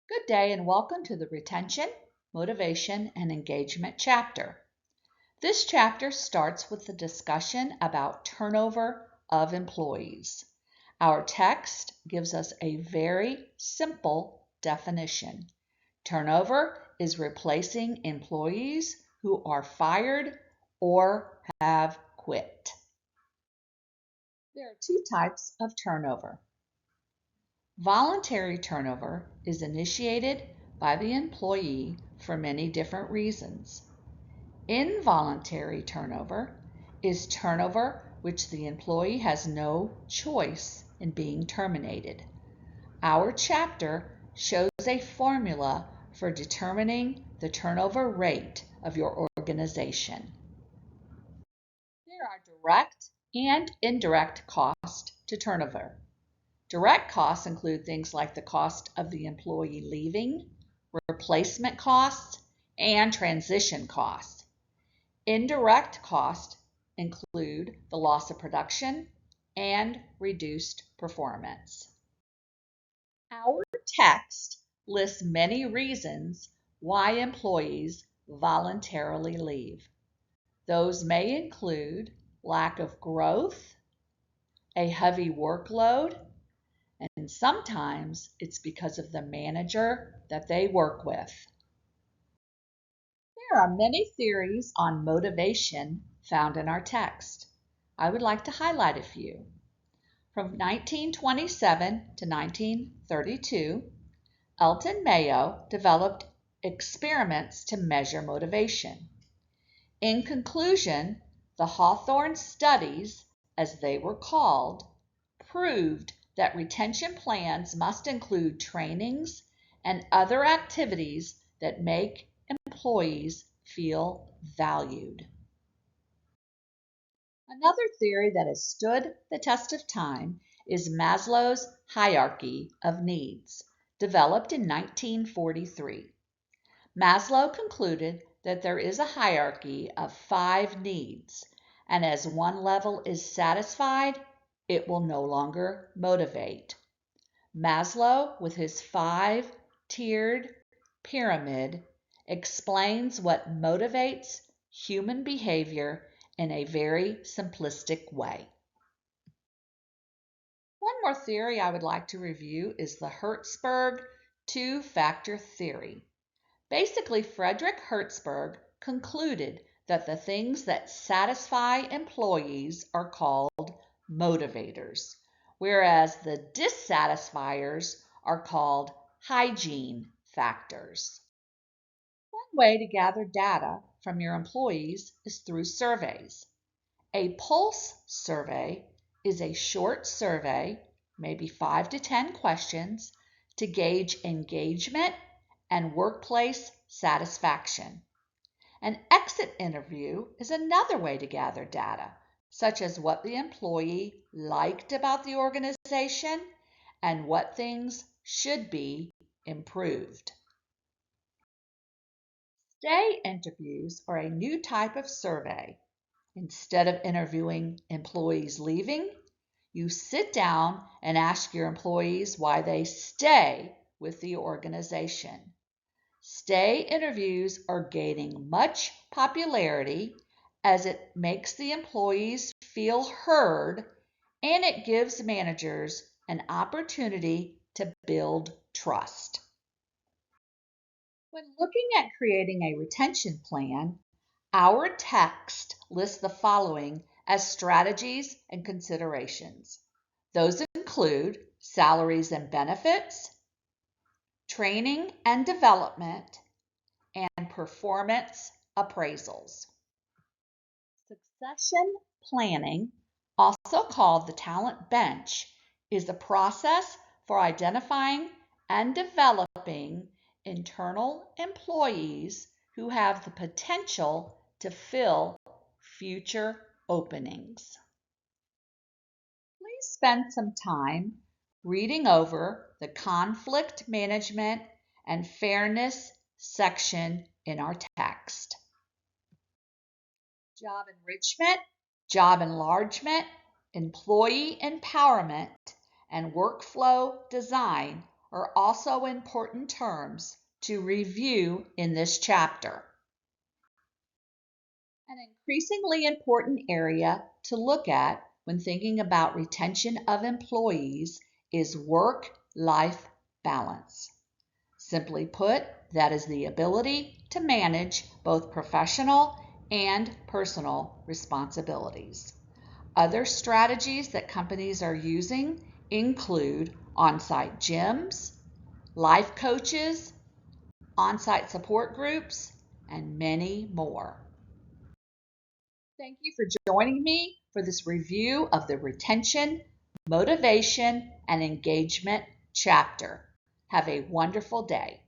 Good day and welcome to the Retention, Motivation, and Engagement chapter. This chapter starts with the discussion about turnover of employees. Our text gives us a very simple definition. Turnover is replacing employees who are fired or have quit. There are two types of turnover. Voluntary turnover is initiated by the employee for many different reasons. Involuntary turnover is turnover which the employee has no choice in being terminated. Our chapter shows a formula for determining the turnover rate of your organization. There are direct and indirect costs to turnover. Direct costs include things like the cost of the employee leaving, replacement costs, and transition costs. Indirect costs include the loss of production and reduced performance. Our text lists many reasons why employees voluntarily leave. Those may include lack of growth, a heavy workload, and sometimes it's because of the manager that they work with. There are many theories on motivation found in our text. I would like to highlight a few. From 1927 to 1932, Elton Mayo developed experiments to measure motivation. In conclusion, the Hawthorne studies, as they were called, proved that retention plans must include trainings and other activities that make employees feel valued. Another theory that has stood the test of time is Maslow's hierarchy of needs, developed in 1943. Maslow concluded that there is a hierarchy of 5 needs, and as one level is satisfied, it will no longer motivate. Maslow, with his 5-tiered pyramid, explains what motivates human behavior in a very simplistic way. One more theory I would like to review is the Hertzberg two-factor theory. Basically, Frederick Hertzberg concluded that the things that satisfy employees are called motivators, whereas the dissatisfiers are called hygiene factors. One way to gather data from your employees is through surveys. A pulse survey is a short survey, maybe 5 to 10 questions, to gauge engagement and workplace satisfaction. An exit interview is another way to gather data, such as what the employee liked about the organization and what things should be improved. Stay interviews are a new type of survey. Instead of interviewing employees leaving, you sit down and ask your employees why they stay with the organization. Stay interviews are gaining much popularity as it makes the employees feel heard and it gives managers an opportunity to build trust. When looking at creating a retention plan, our text lists the following as strategies and considerations. Those include salaries and benefits, training and development, and performance appraisals. Succession planning, also called the talent bench, is a process for identifying and developing internal employees who have the potential to fill future openings. Please spend some time reading over the conflict management and fairness section in our text. Job enrichment, job enlargement, employee empowerment, and workflow design are also important terms to review in this chapter. An increasingly important area to look at when thinking about retention of employees is work-life balance. Simply put, that is the ability to manage both professional and personal responsibilities. Other strategies that companies are using include on-site gyms, life coaches, on-site support groups, and many more. Thank you for joining me for this review of the retention, motivation, and engagement chapter. Have a wonderful day.